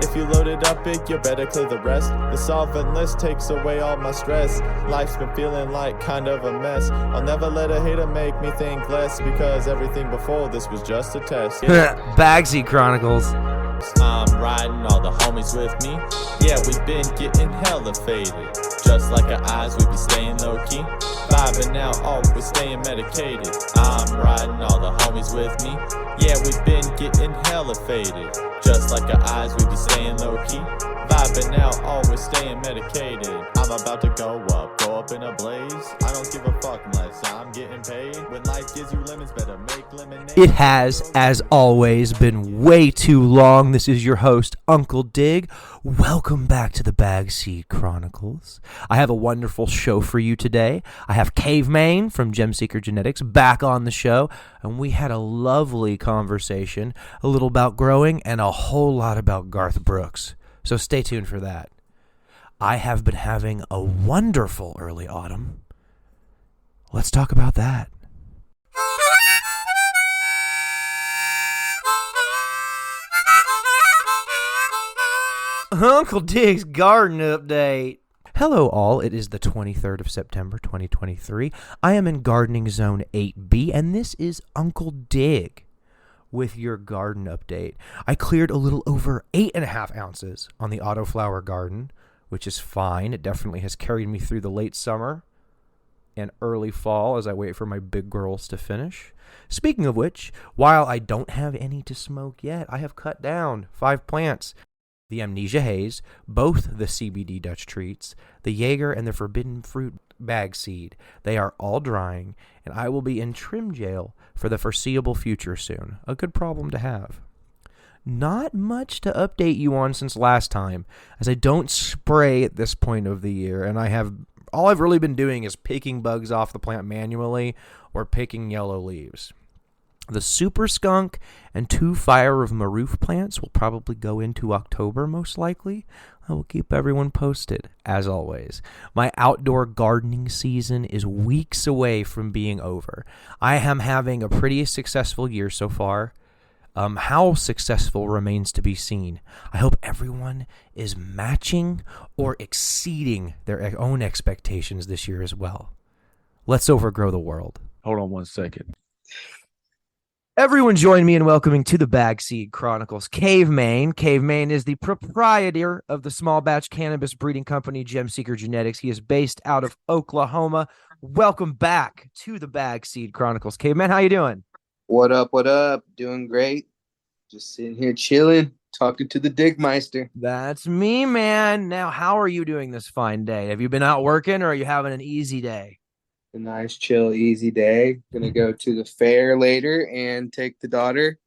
If you load it up big, you better clear the rest. The solvent list takes away all my stress. Life's been feeling like kind of a mess. I'll never let a hater make me think less, because everything before this was just a test. Bagsy Chronicles. I'm riding, all the homies with me. Yeah, we've been getting hella faded. Just like our eyes, we be staying low-key. Vibing out, always staying medicated. I'm riding, all the homies with me. Yeah, we've been getting hella faded. Just like our eyes, we be staying low-key. Vibing out, always staying medicated. I'm about to go up in a blaze. I don't give a fuck unless I'm getting paid. When life gives you lemons, better make lemonade. It has, as always, been way too long. This is your host, Uncle Dig. Welcome back to the Bagsy Chronicles. I have a wonderful show for you today. I have Cavemane from Gemseeker Genetics back on the show, and we had a lovely conversation, a little about growing and a whole lot about Garth Brooks. So stay tuned for that. I have been having a wonderful early autumn. Let's talk about that. Uncle Dig's garden update. Hello all, it is the 23rd of September 2023. I am in gardening zone 8B, and this is Uncle Dig with your garden update. I cleared a little over 8.5 ounces on the autoflower garden, which is fine. It definitely has carried me through the late summer and early fall as I wait for my big girls to finish. Speaking of which, while I don't have any to smoke yet, I have cut down 5 plants. The Amnesia Haze, both the CBD Dutch Treats, the Jaeger, and the Forbidden Fruit Bag Seed. They are all drying, and I will be in trim jail for the foreseeable future soon. A good problem to have. Not much to update you on since last time, as I don't spray at this point of the year, and all I've really been doing is picking bugs off the plant manually or picking yellow leaves. The Super Skunk and 2 Fire of Maroof plants will probably go into October, most likely. I will keep everyone posted, as always. My outdoor gardening season is weeks away from being over. I am having a pretty successful year so far. How successful remains to be seen. I hope everyone is matching or exceeding their own expectations this year as well. Let's overgrow the world. Hold on 1 second. Everyone join me in welcoming to the Bagseed Chronicles Cavemane. Cavemane is the proprietor of the small batch cannabis breeding company Gemseeker Genetics. He is based out of Oklahoma. Welcome back to the Bagseed Chronicles. Cavemane, how you doing? What up, what up? Doing great. Just sitting here chilling, talking to the Digmeister. That's me, man. Now, how are you doing this fine day? Have you been out working, or are you having an easy day? A nice, chill, easy day. Gonna go to the fair later and take the daughter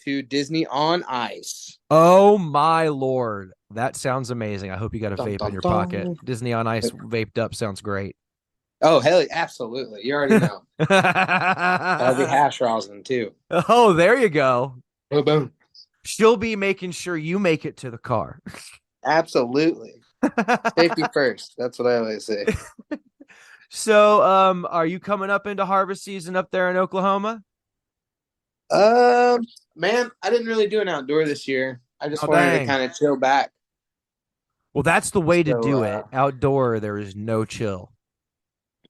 to Disney on Ice. Oh, my Lord. That sounds amazing. I hope you got a Dun, vape dun, in your dun. pocket. Disney on Ice vaped up sounds great. Oh, hell, absolutely. You already know. That'll be hash rosin, too. Oh, there you go. Boom, boom. She'll be making sure you make it to the car. Absolutely. Safety first. That's what I always say. So, are you coming up into harvest season up there in Oklahoma? Man, I didn't really do an outdoor this year. I just wanted to kind of chill back. Well, that's the way to So, do it. Outdoor, there is no chill.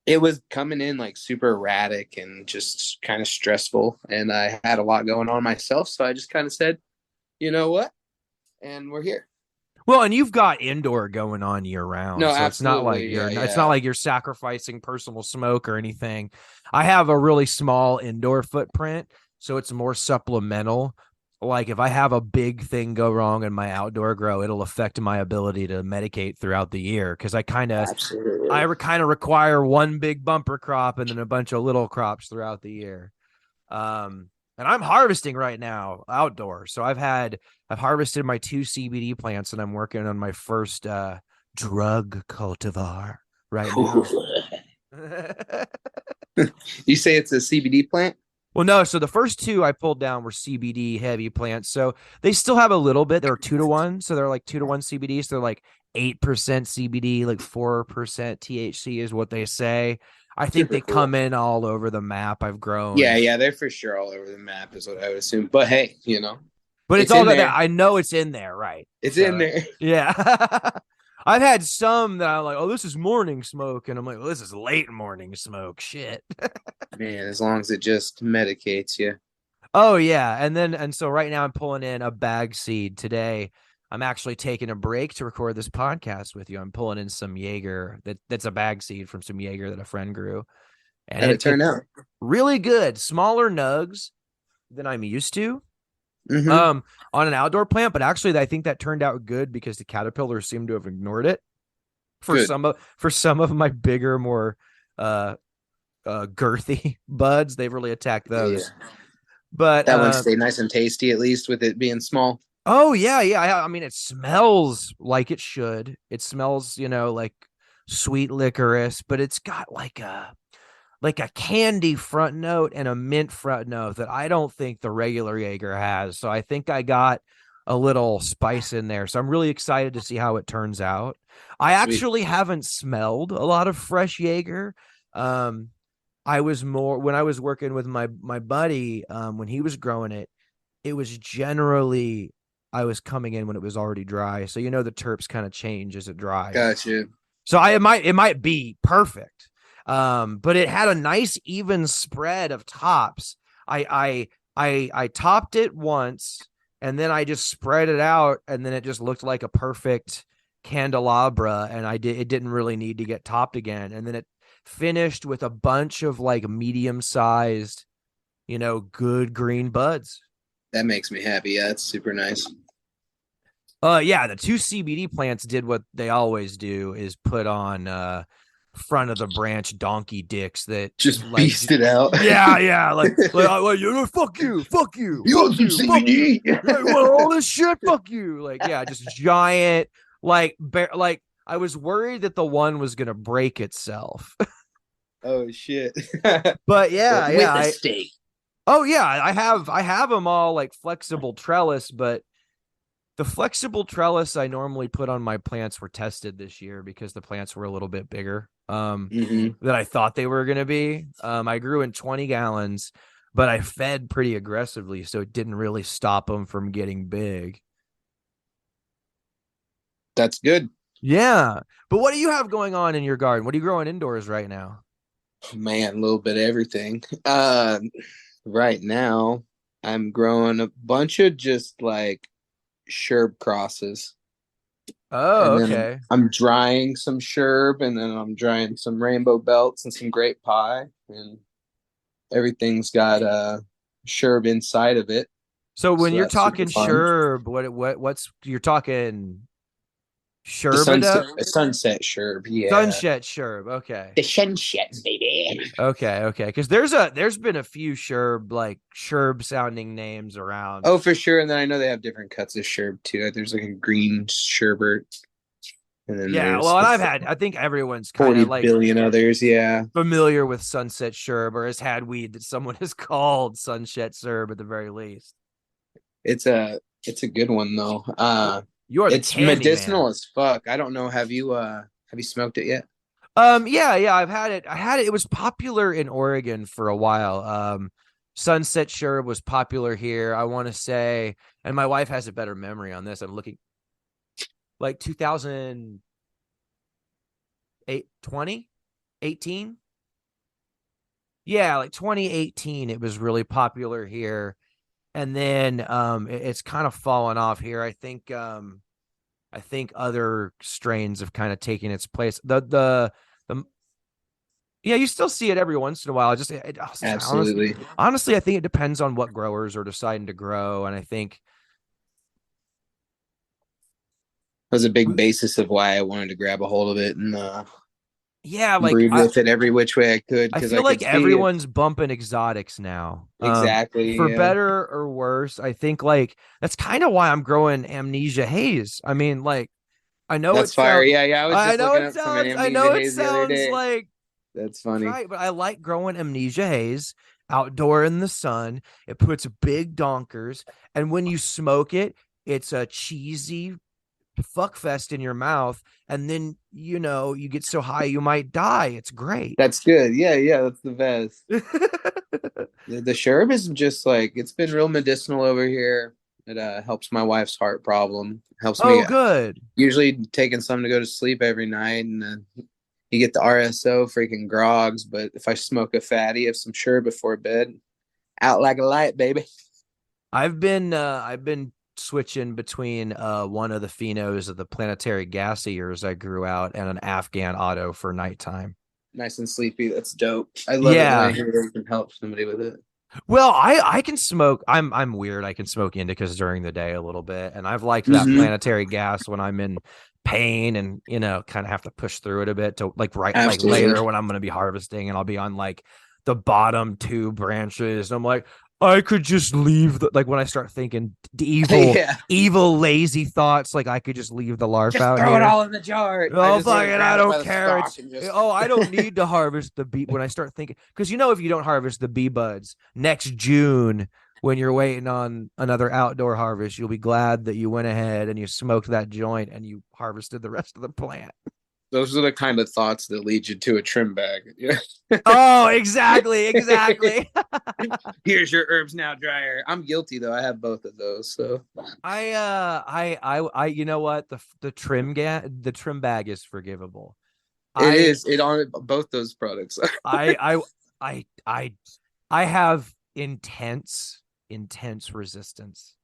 It was coming in like super erratic and just kind of stressful. And I had a lot going on myself. So I just kind of said, you know what? And we're here. Well, and you've got indoor going on year round. No, so it's not like absolutely. it's not like you're sacrificing personal smoke or anything. I have a really small indoor footprint, so it's more supplemental. Like if I have a big thing go wrong in my outdoor grow, it'll affect my ability to medicate throughout the year, because I kind of require one big bumper crop and then a bunch of little crops throughout the year. And I'm harvesting right now outdoors. So I've harvested my 2 CBD plants, and I'm working on my first drug cultivar right now. You say it's a CBD plant? Well, no. So the first 2 I pulled down were CBD heavy plants. So they still have a little bit. They're 2-to-1. So they're like 2-to-1 CBD. So they're like 8% CBD, like 4% THC is what they say. I think they come in all over the map. I've grown. Yeah, they're for sure all over the map is what I would assume. But hey, But it's It's all in got there. that. I know it's in there, right? It's So, in there. yeah. I've had some that I'm like, oh, this is morning smoke. And I'm like, well, this is late morning smoke. Shit. Man, as long as it just medicates you. Oh, yeah. And so right now I'm pulling in a bag seed today. I'm actually taking a break to record this podcast with you. I'm pulling in some Jaeger that's a bag seed from some Jaeger that a friend grew. And How'd it turn out? really good. Smaller nugs than I'm used to. Mm-hmm. On an outdoor plant, but actually I think that turned out good because the caterpillars seem to have ignored it. For Good. some of my bigger, more girthy buds, they've really attacked Yeah. those. But That one stayed nice and tasty, at least with it being small. oh yeah, I mean, it smells like it should. It smells, like sweet licorice, but it's got like a candy front note and a mint front note that I don't think the regular Jaeger has. So I think I got a little spice in there. So I'm really excited to see how it turns out. I Sweet. actually haven't smelled a lot of fresh Jaeger. I was more when I was working with my buddy, when he was growing it, it was generally I was coming in when it was already dry. So the terps kind of change as it dries. Gotcha. So it might be perfect. But it had a nice even spread of tops. I topped it once and then I just spread it out and then it just looked like a perfect candelabra and it didn't really need to get topped again. And then it finished with a bunch of like medium-sized, good green buds. That makes me happy. Yeah, it's super nice. Yeah, the two CBD plants did what they always do is put on front of the branch donkey dicks that Just like, beast it out. Yeah, like fuck you, fuck you, You want some fuck CBD? you. Like, well, all this shit, fuck you. Like, yeah, just giant, like I was worried that the one was gonna break itself. Oh shit. But yeah, with a stake. Oh yeah, I have them all like flexible trellis, but the flexible trellis I normally put on my plants were tested this year because the plants were a little bit bigger than I thought they were going to be. I grew in 20 gallons, but I fed pretty aggressively, so it didn't really stop them from getting big. That's good. Yeah. But what do you have going on in your garden? What are you growing indoors right now? Man, a little bit of everything. Right now, I'm growing a bunch of just like sherb crosses. Oh, And then okay. I'm drying some sherb, and then I'm drying some rainbow belts and some grape pie, and everything's got sherb inside of it. So when So you're that's super talking fun. sherb, what's you're talking The sunset, sherbida? sunset sherb, yeah. Sunset sherb. Okay. The sunset, baby. Okay. Because there's been a few sherb sounding names around. Oh, for sure. And then I know they have different cuts of sherb too. There's like a green sherbet, and then Yeah, there's well, and I think everyone's kind 40 of like billion others. Yeah, familiar with Sunset Sherb or has had weed that someone has called Sunset Sherb at the very least. it's a good one though. You're the It's candy medicinal man. as fuck. I don't know. Have you smoked it yet? Yeah, I've had it. I had it. It was popular in Oregon for a while. Sunset Sherb was popular here, I want to say, and my wife has a better memory on this. I'm looking like 2008, 2018. Yeah, like 2018, it was really popular here. And then it's kind of fallen off here. I think other strains have kind of taken its place. The yeah, you still see it every once in a while. Absolutely. Honestly, I think it depends on what growers are deciding to grow, and I think That was a big basis of why I wanted to grab a hold of it and yeah, breed with it every which way I could. I Because feel I could like see everyone's bumping exotics now. exactly. For Yeah. better or worse, I think like that's kind of why I'm growing Amnesia Haze. I mean, like I know That's it fire. sounds. Yeah. I was I just know looking it up some sounds. I amnesia know it haze the other sounds day. like That's funny. right, but I like growing Amnesia Haze outdoor in the sun. It puts big donkers, and when you smoke it, it's a cheesy fuck fest in your mouth, and then you get so high you might die. It's great. That's good. Yeah. That's the best. The sherb is just like it's been real medicinal over here. It helps my wife's heart problem. Helps Oh, me. good. Usually taking some to go to sleep every night, and you get the RSO freaking grogs. But if I smoke a fatty of some sure before bed, out like a light, baby. I've been switching between one of the phenos of the planetary gas eaters I grew out and an Afghan auto for nighttime. Nice and sleepy. That's dope. I love it when I Yeah. hear that you can help somebody with it. Well, I can smoke. I'm weird. I can smoke indicas during the day a little bit, and I've liked that Mm-hmm. planetary gas when I'm in pain and kind of have to push through it a bit to like like Absolutely. later when I'm going to be harvesting and I'll be on like the bottom two branches. I'm like, I could just leave like when I start thinking Yeah. evil lazy thoughts, like I could just leave the larf Just out throw it here. all in the jar. I Oh, just want fuck to it. I grab it by don't the care. stalk It's, and just. oh, I don't need to harvest the bee. When I start thinking, because if you don't harvest the bee buds next June, when you're waiting on another outdoor harvest, you'll be glad that you went ahead and you smoked that joint and you harvested the rest of the plant. Those are the kind of thoughts that lead you to a trim bag. Yeah. Oh, exactly. Exactly. Here's your herbs now dryer. I'm guilty though. I have both of those. So You know what? The trim bag is forgivable. it I, is. It on both those products. I, I, I, I have intense resistance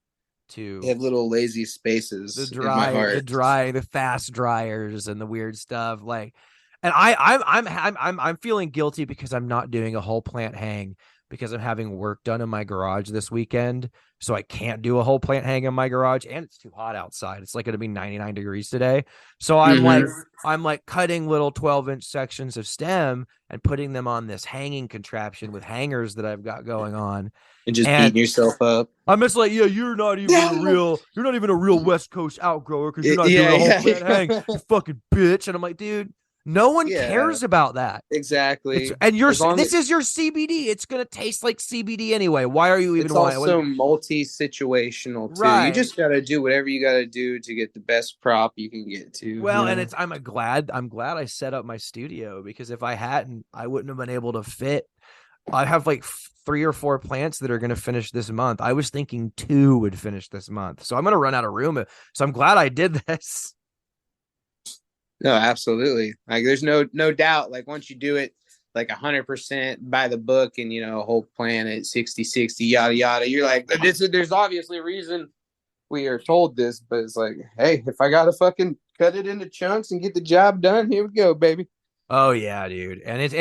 They to have little lazy spaces in my heart. the fast dryers and the weird stuff. Like, and I'm feeling guilty because I'm not doing a whole plant hang because I'm having work done in my garage this weekend. So I can't do a whole plant hang in my garage, and it's too hot outside. It's like going to be 99 degrees today. So Mm-hmm. I'm like cutting little 12-inch sections of stem and putting them on this hanging contraption with hangers that I've got going on. And just And beating yourself up. I'm just like, yeah, you're not even a real West Coast outgrower because you're not doing a whole plant hang, Yeah. you fucking bitch. And I'm like, dude, no one Yeah, cares about that. exactly. This is your CBD. It's gonna taste like CBD anyway. Why are you even It's wanting? also multi-situational too. You Right. just got to do whatever you got to do to get the best prop you can get to. Well, and I'm glad I set up my studio because if I hadn't, I wouldn't have been able to fit. I have like 3 or 4 plants that are going to finish this month. I was thinking 2 would finish this month. So I'm going to run out of room. So I'm glad I did this. No, absolutely. Like there's no doubt. Like once you do it like 100% by the book and a whole plan at 60-60 yada yada, you're like there's obviously a reason we are told this, but it's like, hey, if I gotta fucking cut it into chunks and get the job done, here we go, baby. Oh yeah, dude. And it's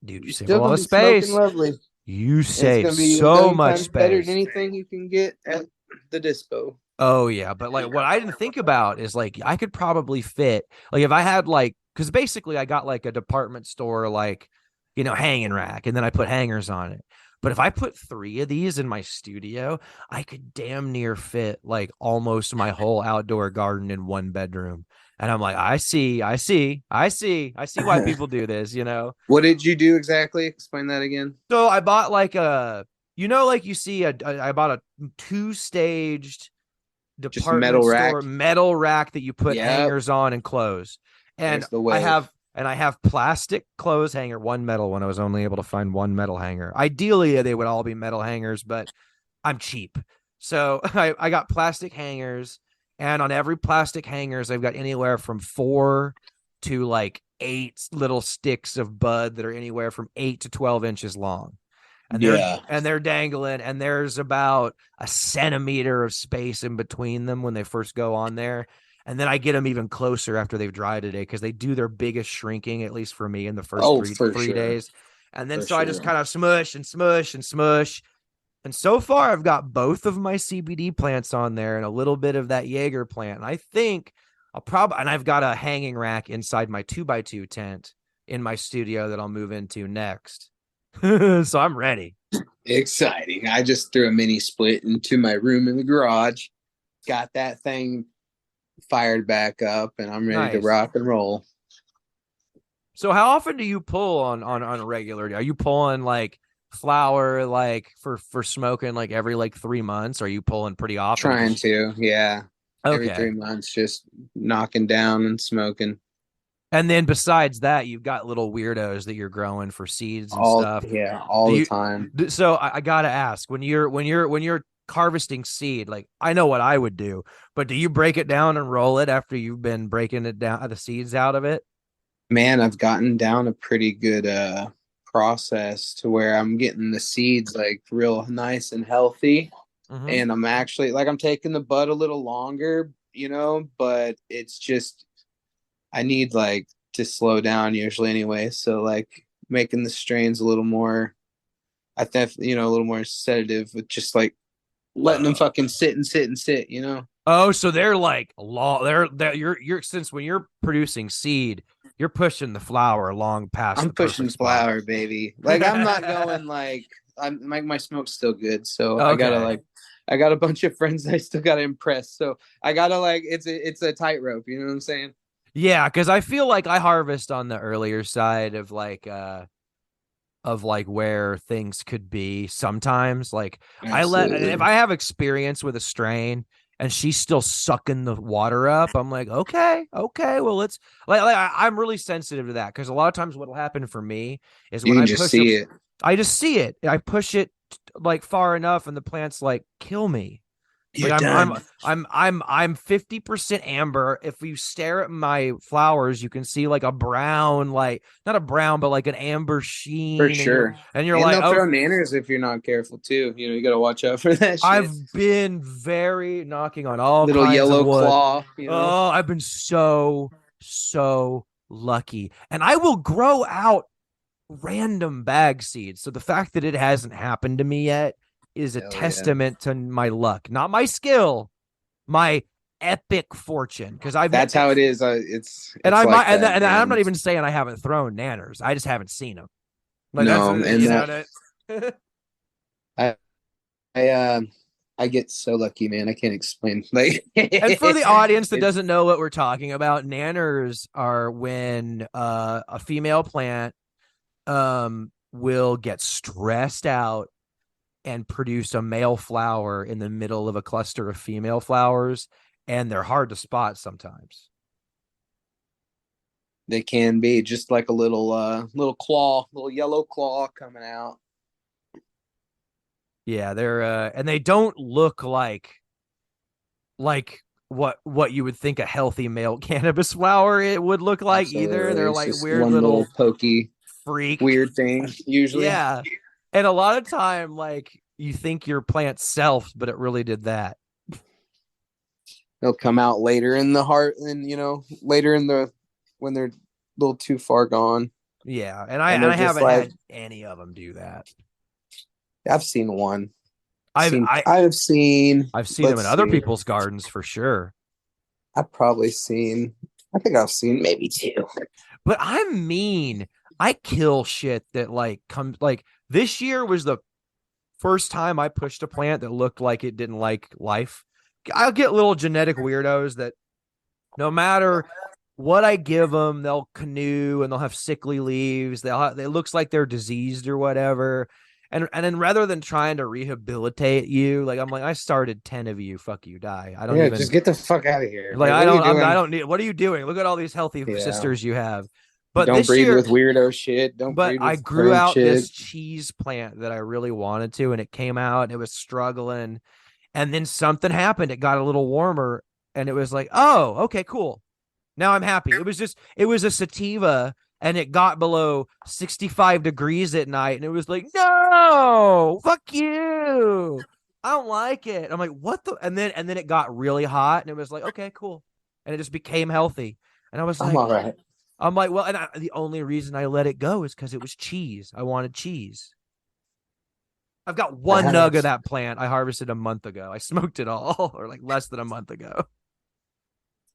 dude, you You're save a still lot gonna of be smoking space. lovely. You And it's save gonna be a so million much times better than space. anything you can get at the dispo. Oh yeah, but like what I didn't think about is like I could probably fit like if I had like because basically I got like a department store like hanging rack and then I put hangers on it. But if I put 3 of these in my studio, I could damn near fit like almost my whole outdoor garden in one bedroom. And I'm like, I see why people do this. What did you do exactly? Explain that again. So I bought like like you see I bought a 2-staged Just department metal rack. store metal rack that you put Yep. hangers on and close. And There's the way. I have plastic clothes hanger, one metal one. I was only able to find one metal hanger. Ideally, they would all be metal hangers, but I'm cheap. So I got plastic hangers, and on every plastic hangers, I've got anywhere from 4 to like 8 little sticks of bud that are anywhere from 8 to 12 inches long. And they're dangling, and there's about a centimeter of space in between them when they first go on there. And then I get them even closer after they've dried today because they do their biggest shrinking, at least for me, in the first three days. And then I just kind of smush and smush and smush. And so far, I've got both of my CBD plants on there and a little bit of that Jaeger plant. And I think and I've got a hanging rack inside my 2x2 tent in my studio that I'll move into next. So I'm ready. Exciting. I just threw a mini split into my room in the garage. Got that thing fired back up, and I'm ready to rock and roll. So how often do you pull on a regular? Are you pulling like flower like for smoking like every like 3 months? Or are you pulling pretty often? Trying to, yeah. Okay. Every 3 months, just knocking down and smoking. And then besides that, you've got little weirdos that you're growing for seeds and stuff. Yeah, all the time. So I gotta ask, when you're harvesting seed, like I know what I would do, but do you break it down and roll it after you've been breaking it down, the seeds out of it? Man, I've gotten down a pretty good process to where I'm getting the seeds like real nice and healthy. Mm-hmm. And I'm actually like I'm taking the bud a little longer, but it's just I need like to slow down usually anyway. So like making the strains a little more I think a little more sedative with just like letting them fucking sit and sit and sit. Oh, so they're like long. They're you're since when you're producing seed, you're pushing the flower long past I'm the pushing perfect spot. flower, baby. Like I'm not going like I'm like my smoke's still good, so I gotta Okay. like I got a bunch of friends I still gotta impress. So I gotta like it's a tightrope. You know what I'm saying? Yeah, because I feel like I harvest on the earlier side of like where things could be sometimes. Like I let if Absolutely. I have experience with a strain and she's still sucking the water up, I'm like, okay, well let's I'm really sensitive to that because a lot of times what'll happen for me is You when can I just push a see it. I just see it. I push it like far enough and the plant's like, kill me. Like You're done. I'm 50% amber. If you stare at my flowers, you can see like a brown, like not a brown, but like an amber For sheen, and sure. you're And like, they'll oh, throw nanners if you're not careful too. You gotta watch out for that shit. I've been very knocking on all Little kinds of yellow wood. claw. Oh, I've been so lucky. And I will grow out random bag seeds. So the fact that it hasn't happened to me yet is a Hell yeah. testament to my luck, not my skill, my epic fortune. Because I've That's how it is. and It's I might like that, and I'm not man. even saying I haven't thrown nanners. I just haven't seen them. Like that's No, and you know that that. I I I get so lucky, man. I can't explain. Like And for the audience that it's doesn't know what we're talking about, nanners are when a female plant will get stressed out and produce a male flower in the middle of a cluster of female flowers, and they're hard to spot sometimes. they can be just like a little claw, little yellow claw coming out. Yeah, they're and they don't look like what you would think a healthy male cannabis flower it would look like either. Absolutely. They're It's like just weird one little little pokey freak. weird thing usually. Yeah. And a lot of time like you think your plant self, but it really did that. They'll come out later in the heart and later in the when they're a little too far gone. Yeah. And And they're I just haven't like had any of them do that. I've seen one. I've I I've seen I've seen them in let's other see. people's gardens for sure. I think I've seen maybe two. But I'm mean. I kill shit that like comes like this year was the first time I pushed a plant that looked like it didn't like life. I'll get little genetic weirdos that no matter what I give them, they'll canoe and they'll have sickly leaves. It looks like they're diseased or whatever. And then rather than trying to rehabilitate you, like I'm like I started 10 of you, fuck you, die. I don't Yeah, even just get the fuck out of here. like Like, what are you I doing? don't need. What are you doing? Look at all these healthy Yeah. sisters you have. But Don't this breed year, with weirdo shit. Don't but breed I with grew herb out shit. this cheese plant that I really wanted to, and it came out and it was struggling. And then something happened. It got a little warmer, and it was like, oh, okay, cool. Now I'm happy. It was a sativa, and it got below 65 degrees at night, and it was like, no, fuck you. I don't like it. I'm like, what the? And then it got really hot, and it was like, okay, cool, and it just became healthy. And I was I'm all like, right. well, the only reason I let it go is because it was cheese. I wanted cheese. I've got one nug of That's that plant I harvested a month ago. I smoked it all, or like less than a month ago.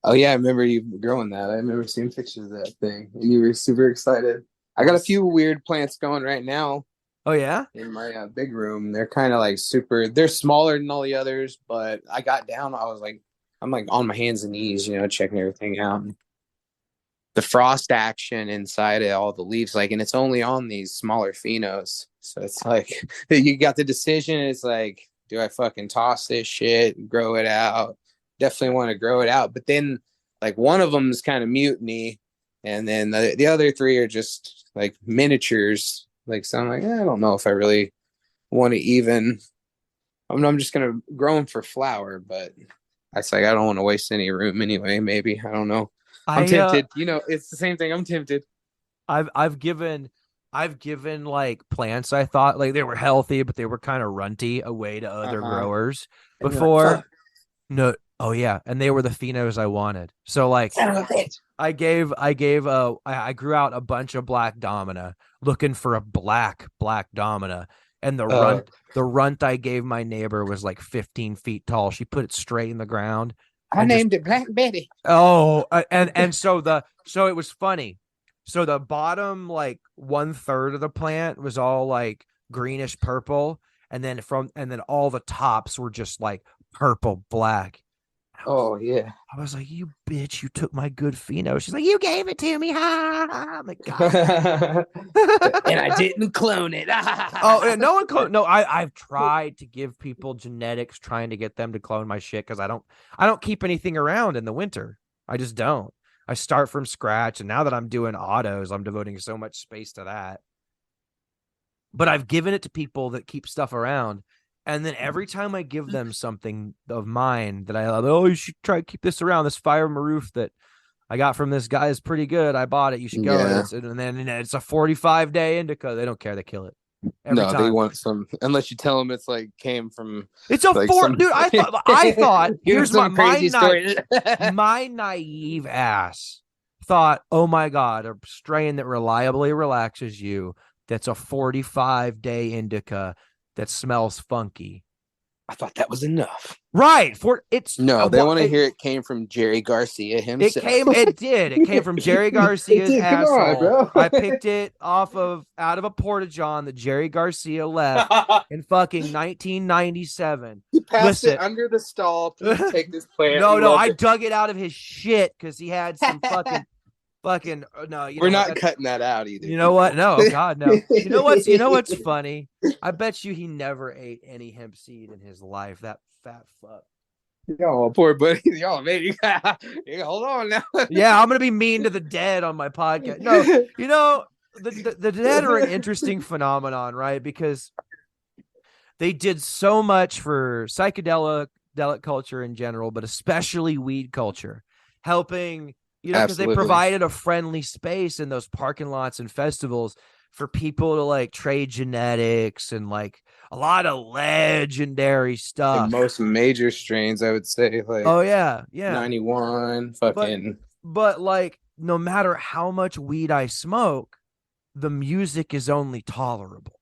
Oh yeah, I remember you growing that. I remember seeing pictures of that thing, and you were super excited. I got a Yes. few weird plants going right now Oh yeah. in my big room. They're kind of like super. They're smaller than all the others, but I got down. I'm like on my hands and knees, checking everything out. The frost action inside of all the leaves, like, and it's only on these smaller phenos. So it's like you got the decision. It's like, do I fucking toss this shit, grow it out? Definitely want to grow it out. But then, like, one of them is kind of mutiny, and then the other three are just like miniatures. Like, so I'm like, I don't know if I really want to even. I'm just gonna grow them for flower, but that's like I don't want to waste any room anyway. Maybe I don't know. I'm I tempted. It's the same thing. I'm tempted. I've given like plants I thought like they were healthy, but they were kind of runty away to other growers And you're like, before. fuck. No, oh yeah, and they were the phenos I wanted. So like Son of a bitch. I grew out a bunch of black domina looking for a black domina, and the runt I gave my neighbor was like 15 feet tall. She put it straight in the ground. I named it Black Betty. Oh, and so it was funny. So the bottom like 1/3 of the plant was all like greenish purple, and then all the tops were just like purple black. Oh yeah. I was like, "You bitch! You took my good pheno." She's like, "You gave it to me." Ha! I'm like, God. And I didn't clone it. Oh, and no one no. I've tried to give people genetics, trying to get them to clone my shit because I don't keep anything around in the winter. I just don't. I start from scratch, and now that I'm doing autos, I'm devoting so much space to that. But I've given it to people that keep stuff around, and then every time I give them something of mine that I love, oh, you should try to keep this around. This Fire Maroof that I got from this guy is pretty good. I bought it. You should go. Yeah. And then it's a 45-day indica. They don't care. They kill it. Every No, time. they want some. Unless you tell them it's like came from. It's a like dude. I thought here's my crazy story. my naive ass thought, oh my God, a strain that reliably relaxes you. That's a 45-day indica that smells funky. I thought that was enough. Right. They want to hear it came from Jerry Garcia himself. It came from Jerry Garcia's asshole. On, bro. I picked it out of a porta-john that Jerry Garcia left in fucking 1997. He passed it under the stall. Please take this plant. No, I dug it out of his shit because he had some fucking no. We're not cutting that out either. You know what? No, God, no. You know what's funny? I bet you he never ate any hemp seed in his life. That fat fuck. Yo, poor buddy. Yo, man, you hold on now. Yeah, I'm gonna be mean to the dead on my podcast. No, the dead are an interesting phenomenon, right? Because they did so much for psychedelic culture in general, but especially weed culture, helping. Because they provided a friendly space in those parking lots and festivals for people to like trade genetics and like a lot of legendary stuff. The most major strains, I would say, like 91, fucking. But like, no matter how much weed I smoke, the music is only tolerable.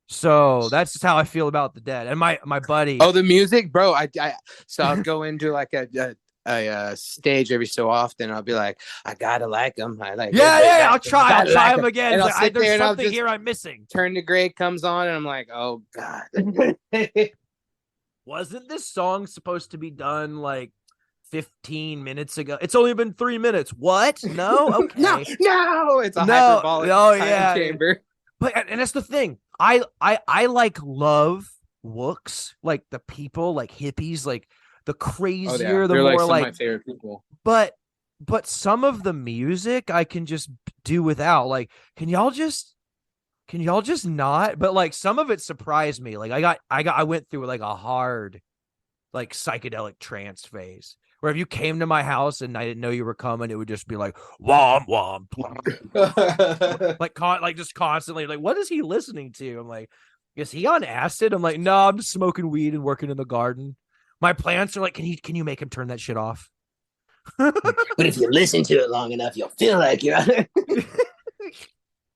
So that's just how I feel about the dead. And my buddy. Oh, the music, bro. So I'll go into like a stage every so often. I'll be like, I gotta like them. I like. Yeah. I'll try them again. And like, there's something here I'm missing. Turn to Gray comes on, and I'm like, oh God. Wasn't this song supposed to be done like 15 minutes ago? It's only been 3 minutes. What? No. Okay. no. It's a hyperbolic time chamber. But and that's the thing. I love wooks, like the people, like hippies, like. The crazier, the more like my favorite people. But some of the music I can just do without. Like, can y'all just not? But like some of it surprised me. Like I went through like a hard, like psychedelic trance phase where if you came to my house and I didn't know you were coming, it would just be like womp womp, like just constantly. Like, what is he listening to? I'm like, is he on acid? I'm like, no, I'm just smoking weed and working in the garden. My plants are like, can you make him turn that shit off? But if you listen to it long enough, you'll feel like you're.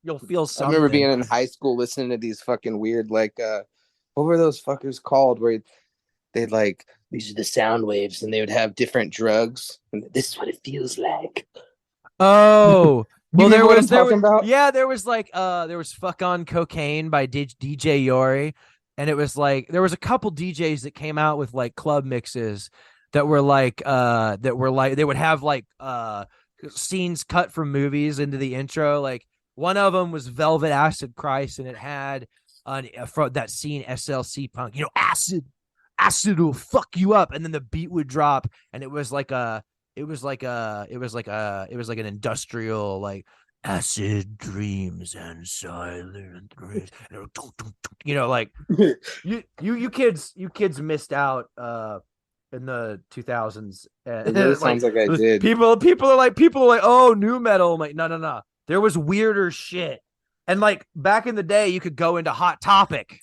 You'll feel something. I remember being in high school listening to these fucking weird, like, what were those fuckers called? Where they'd like, these are the sound waves, and they would have different drugs, and this is what it feels like. Oh, well, there was like, there was Fuck On Cocaine by DJ Yori. And it was like there was a couple DJs that came out with like club mixes that were like they would have like scenes cut from movies into the intro. Like one of them was Velvet Acid Christ, and it had from that scene SLC Punk. Acid will fuck you up, and then the beat would drop, and it was like an industrial like acid dreams and silent dreams. You know, like you kids missed out in the 2000s. It really sounds like I did. People are like, oh, new metal. I'm like, no. There was weirder shit. And like back in the day, you could go into Hot Topic.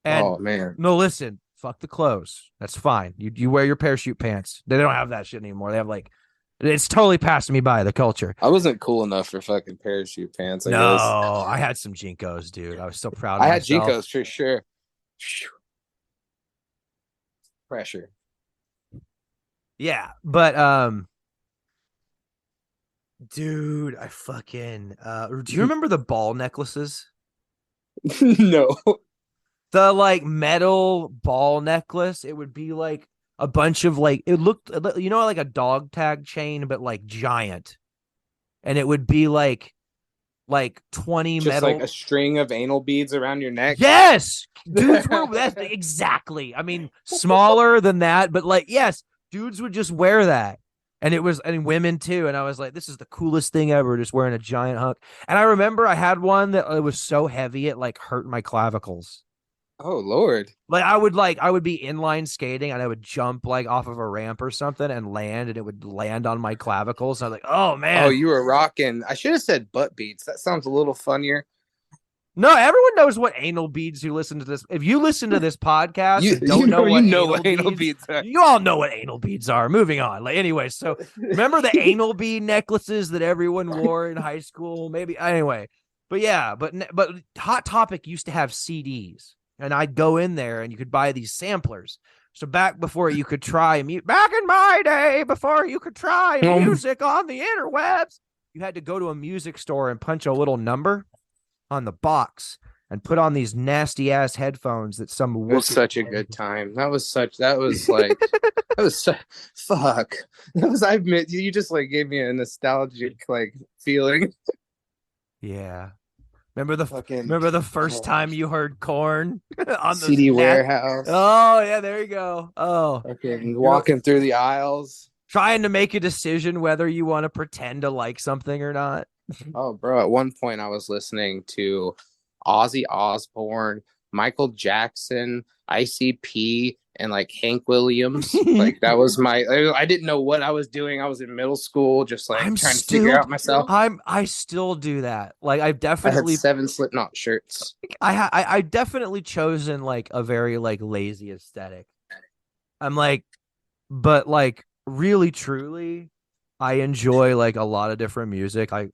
And oh man. No, listen, fuck the clothes. That's fine. You wear your parachute pants. They don't have that shit anymore. They have like, it's totally passed me by, the culture. I wasn't cool enough for fucking parachute pants, I guess. I had some Jinkos, dude. I was so proud of myself. I had Jinkos for sure. Pressure. Yeah, but dude, I fucking do you remember the ball necklaces? No. The like metal ball necklace, it would be like a bunch of like, it looked, you know, like a dog tag chain, but like giant. And it would be like 20 just metal, like a string of anal beads around your neck. Yes, dudes were that's exactly. I mean, smaller than that, but like, yes, dudes would just wear that. And it was, and women too. And I was like, this is the coolest thing ever, just wearing a giant hunk. And I remember I had one that it was so heavy it like hurt my clavicles. Oh Lord. Like I would be inline skating and I would jump like off of a ramp or something and land, and it would land on my clavicles. And I was like, oh man. Oh, you were rocking. I should have said butt beads. That sounds a little funnier. No, everyone knows what anal beads who listen to this. If you listen to this podcast and don't know what anal beads are, you all know what anal beads are. Moving on. Like anyway, so remember the anal bead necklaces that everyone wore in high school? Maybe anyway. But yeah, but Hot Topic used to have CDs. And I'd go in there and you could buy these samplers. So back before you could try back in my day, before you could try music on the interwebs, you had to go to a music store and punch a little number on the box and put on these nasty ass headphones that some it was such a good time. That was fuck. I admit, you just like gave me a nostalgic like feeling. Yeah. Remember the first time you heard Korn on the CD warehouse? Oh yeah, there you go. Oh, fucking walking through the aisles, trying to make a decision whether you want to pretend to like something or not. Oh, bro! At one point, I was listening to Ozzy Osbourne, Michael Jackson, ICP, and like Hank Williams. Like that was I didn't know what I was doing. I was in middle school, just like trying to figure out myself. I still do that. Like I had 7 Slipknot shirts. I definitely chosen like a very like lazy aesthetic. I'm like, but like really truly, I enjoy like a lot of different music. I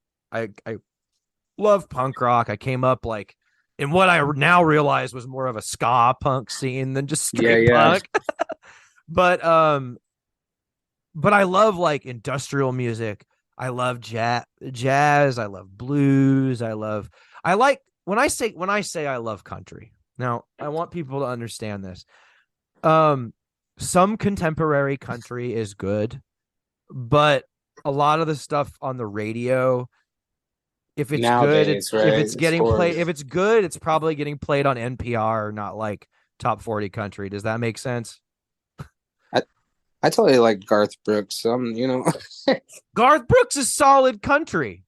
love punk rock. I came up like in what I now realize was more of a ska punk scene than just straight punk. But I love like industrial music. I love jazz. I love blues. I like when I say I love country. Now, I want people to understand this. Some contemporary country is good, but a lot of the stuff on the radio, if it's nowadays, good, if it's good, it's probably getting played on NPR, not like top 40 country. Does that make sense? I totally like Garth Brooks. Garth Brooks is solid country.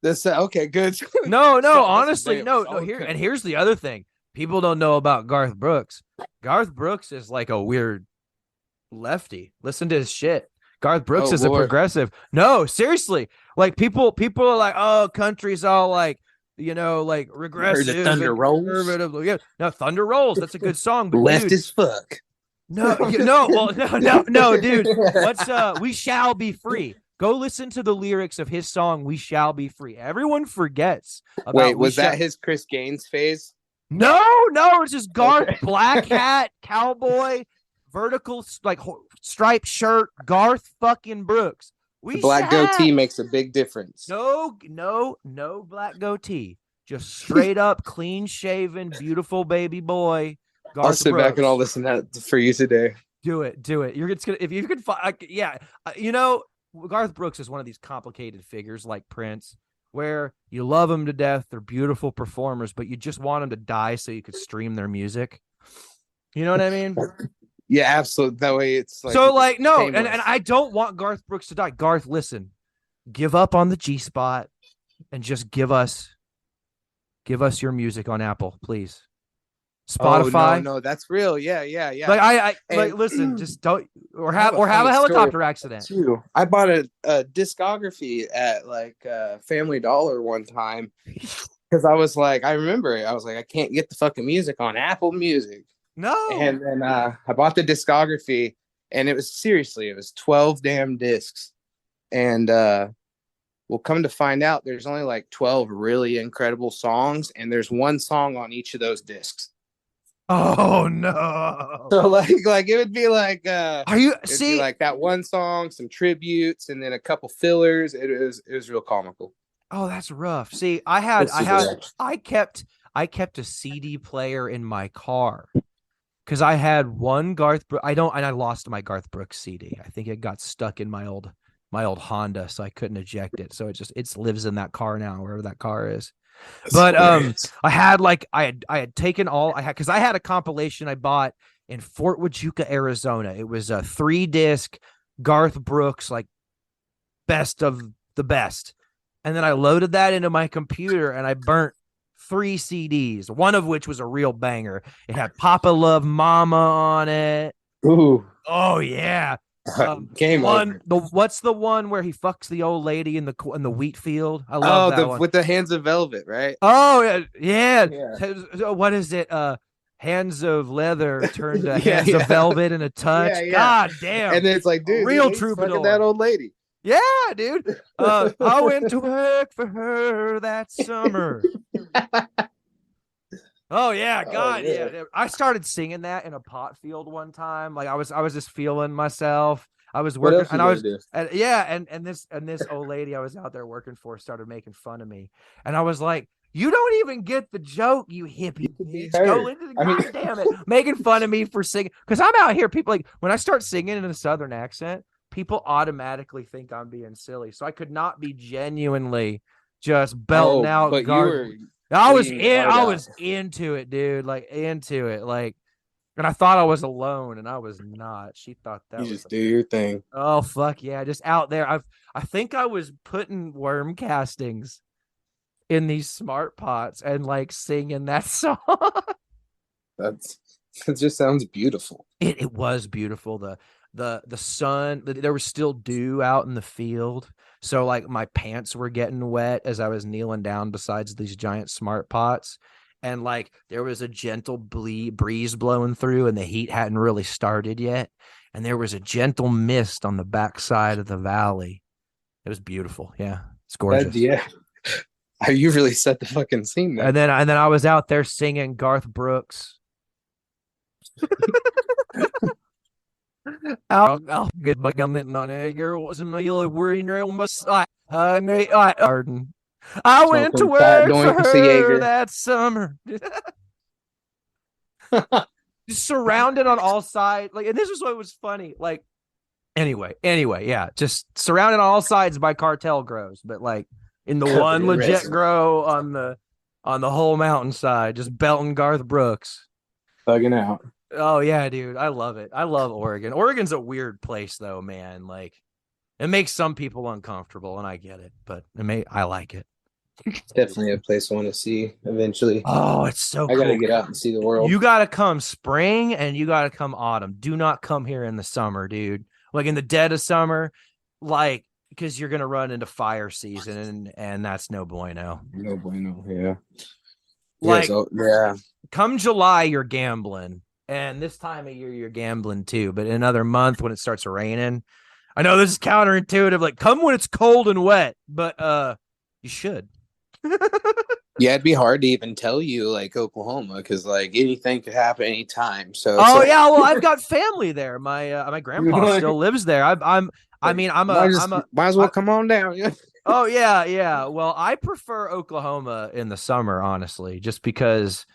That's okay, good. No, honestly, no. Here's the other thing. People don't know about Garth Brooks. Garth Brooks is like a weird lefty. Listen to his shit. Garth Brooks is a progressive. No, seriously. Like people are like, oh, country's all like, like regressive. Heard the Thunder Rolls. Yeah. No, Thunder Rolls. That's a good song. But left as fuck. No, dude. What's We Shall Be Free. Go listen to the lyrics of his song, We Shall Be Free. Everyone forgets about Wait, was that his Chris Gaines phase? No, it's just Garth, black hat, cowboy, vertical like striped shirt, Garth fucking Brooks. The black goatee makes a big difference. No black goatee. Just straight up, clean shaven, beautiful baby boy. Garth I'll sit back and I'll listen to that for you today. Do it. It's gonna if you could find. Garth Brooks is one of these complicated figures like Prince, where you love them to death. They're beautiful performers, but you just want them to die so you could stream their music. You know what I mean? Yeah, absolutely. That way it's like so like no, and I don't want Garth Brooks to die. Garth, listen, give up on the G spot. and just give us your music on Apple, please. Oh Spotify. no, that's real. Yeah, yeah, yeah. Like I like And listen, just don't or I have a a funny story helicopter accident. too. I bought a discography at like Family Dollar one time because I was like, I remember it. I was like, I can't get the fucking music on Apple Music, No. and then I bought the discography, and it was 12 damn discs, and we'll come to find out there's only like 12 really incredible songs, and there's one song on each of those discs. Oh no. So like it would be like Are you it'd be see? like that one song, some tributes, and then a couple fillers. It was real comical. Oh, that's rough. See, It's super rough. I kept a CD player in my car because I had one Garth. I lost my Garth Brooks CD. I think it got stuck in my old Honda, so I couldn't eject it. So it lives in that car now, wherever that car is. But I had like I had taken all I had because I had a compilation I bought in Fort Huachuca, Arizona. It was a 3-disc Garth Brooks, like best of the best. And then I loaded that into my computer and I burnt 3 CDs, one of which was a real banger. It had Papa Love Mama on it. Ooh, Oh yeah. game over. What's the one where he fucks the old lady in the wheat field? I love that one. With the hands of velvet, right? Oh yeah. Yeah. What is it? Hands of leather turned to Yeah, hands yeah. of velvet in a touch. Yeah, yeah. God damn. And then it's like, dude, real he's fucking troubadour. that old lady. Yeah, dude. I went to work for her that summer. Oh yeah, God, yeah. I started singing that in a pot field one time. Like I was just feeling myself. I was What working, else you and I gonna was, do? and this old lady I was out there working for started making fun of me, and I was like, "You don't even get the joke, you hippie bitch! Go into the goddamn it, making fun of me for singing because I'm out here. People like when I start singing in a Southern accent, people automatically think I'm being silly. So I could not be genuinely just belting out but Garth. I was into it, dude. Like into it. Like, and I thought I was alone, and I was not. She thought that You was just do your thing. oh fuck yeah, just out there. I think I was putting worm castings in these smart pots and like singing that song. It just sounds beautiful. It was beautiful. The sun, there was still dew out in the field. So like my pants were getting wet as I was kneeling down besides these giant smart pots. And like there was a gentle breeze blowing through and the heat hadn't really started yet. And there was a gentle mist on the backside of the valley. It was beautiful. Yeah. It's gorgeous. Yeah. You really set the fucking scene there. And then I was out there singing Garth Brooks. I'll get my comment on it. Girl wasn't really worrying around my side. I went to work for her that summer. Just surrounded on all sides. Like, and this is what was funny. Like, anyway, yeah. Just surrounded on all sides by cartel grows, but like in the one legit grow on the whole mountainside, just belting Garth Brooks. Thugging out. Oh yeah, dude. I love it. I love Oregon. Oregon's a weird place though, man. Like it makes some people uncomfortable and I get it, but I like it. It's definitely a place I want to see eventually. Oh, it's so cool. I gotta get out and see the world. You gotta come spring and you gotta come autumn. Do not come here in the summer, dude. Like in the dead of summer, like because you're gonna run into fire season and that's no bueno. No bueno, yeah. Like yeah. Come July, you're gambling. And this time of year, you're gambling too. But in another month, when it starts raining, I know this is counterintuitive. Like, come when it's cold and wet, but you should. Yeah, it'd be hard to even tell you like Oklahoma because like anything could happen anytime. So yeah, well, I've got family there. My grandpa still lives there. Might as well come on down. Yeah. Oh yeah. Well, I prefer Oklahoma in the summer, honestly, just because.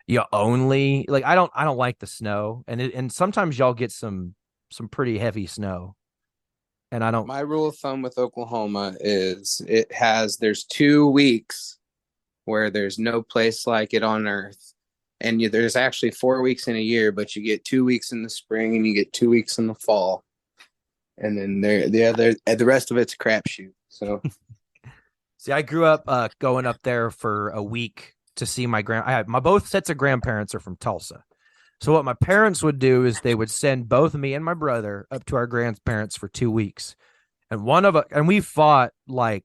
You only like I don't like the snow and sometimes y'all get some pretty heavy snow and I don't. My rule of thumb with Oklahoma is there's 2 weeks where there's no place like it on earth, and there's actually 4 weeks in a year, but you get 2 weeks in the spring and you get 2 weeks in the fall, and then the rest of it's a crapshoot. So See, I grew up going up there for a week to see my my both sets of grandparents are from Tulsa. So what my parents would do is they would send both me and my brother up to our grandparents for 2 weeks. And we fought like